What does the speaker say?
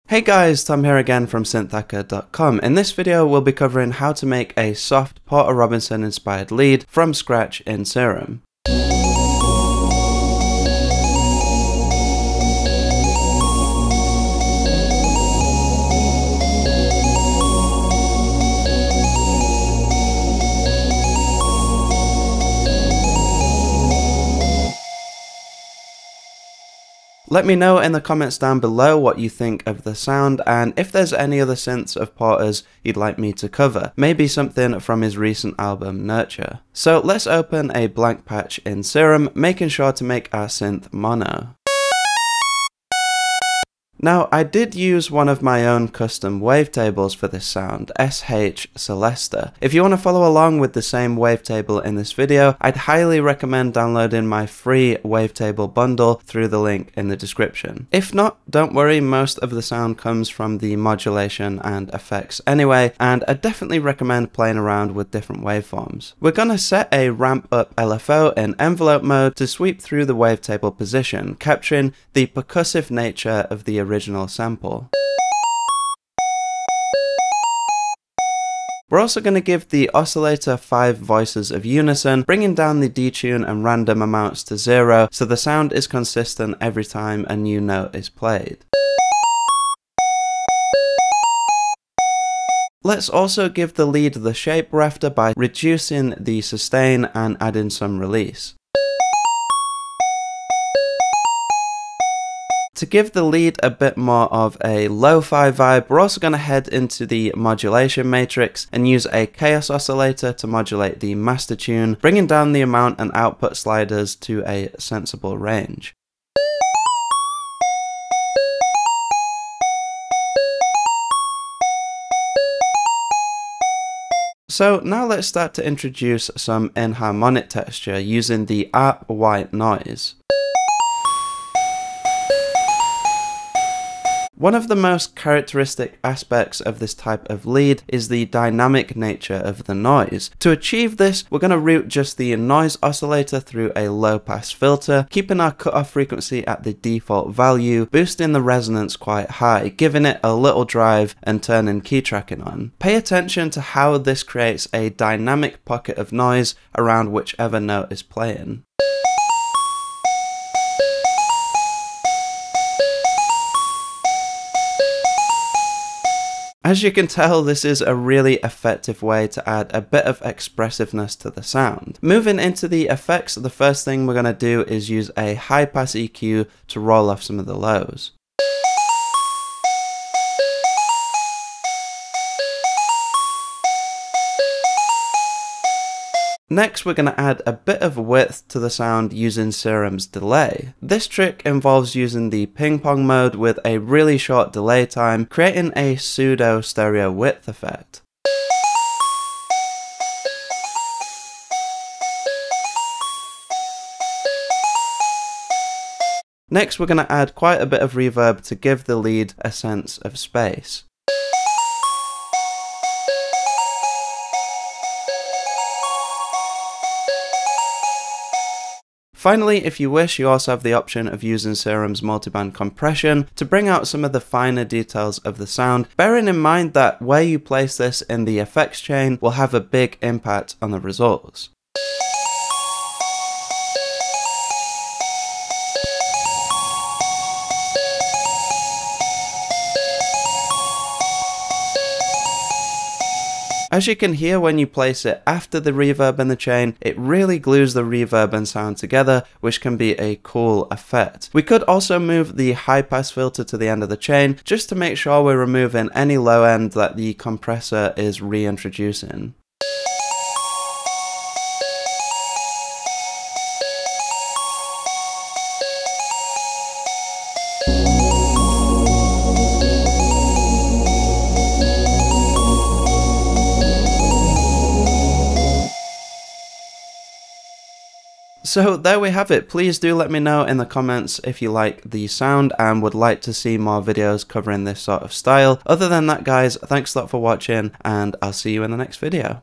Hey guys, Tom here again from synthhacker.com. In this video we'll be covering how to make a soft Porter Robinson inspired lead from scratch in Serum. Let me know in the comments down below what you think of the sound and if there's any other synths of Porter's you'd like me to cover, maybe something from his recent album Nurture. So let's open a blank patch in Serum, making sure to make our synth mono. Now, I did use one of my own custom wavetables for this sound, SH Celesta. If you want to follow along with the same wavetable in this video, I'd highly recommend downloading my free wavetable bundle through the link in the description. If not, don't worry, most of the sound comes from the modulation and effects anyway, and I definitely recommend playing around with different waveforms. We're gonna set a ramp up LFO in envelope mode to sweep through the wavetable position, capturing the percussive nature of the original sample. We're also going to give the oscillator 5 voices of unison, bringing down the detune and random amounts to 0 so the sound is consistent every time a new note is played. Let's also give the lead the shape rafter by reducing the sustain and adding some release. To give the lead a bit more of a lo-fi vibe, we're also going to head into the modulation matrix and use a chaos oscillator to modulate the master tune, bringing down the amount and output sliders to a sensible range. So now let's start to introduce some inharmonic texture using the ARP white noise. One of the most characteristic aspects of this type of lead is the dynamic nature of the noise. To achieve this, we're going to route just the noise oscillator through a low-pass filter, keeping our cutoff frequency at the default value, boosting the resonance quite high, giving it a little drive and turning key tracking on. Pay attention to how this creates a dynamic pocket of noise around whichever note is playing. As you can tell, this is a really effective way to add a bit of expressiveness to the sound. Moving into the effects, the first thing we're going to do is use a high pass EQ to roll off some of the lows. Next, we're going to add a bit of width to the sound using Serum's delay. This trick involves using the ping pong mode with a really short delay time, creating a pseudo stereo width effect. Next, we're going to add quite a bit of reverb to give the lead a sense of space. Finally, if you wish, you also have the option of using Serum's multiband compression to bring out some of the finer details of the sound, bearing in mind that where you place this in the effects chain will have a big impact on the results. As you can hear when you place it after the reverb in the chain, it really glues the reverb and sound together, which can be a cool effect. We could also move the high pass filter to the end of the chain, just to make sure we're removing any low end that the compressor is reintroducing. So there we have it. Please do let me know in the comments if you like the sound and would like to see more videos covering this sort of style. Other than that guys, thanks a lot for watching and I'll see you in the next video.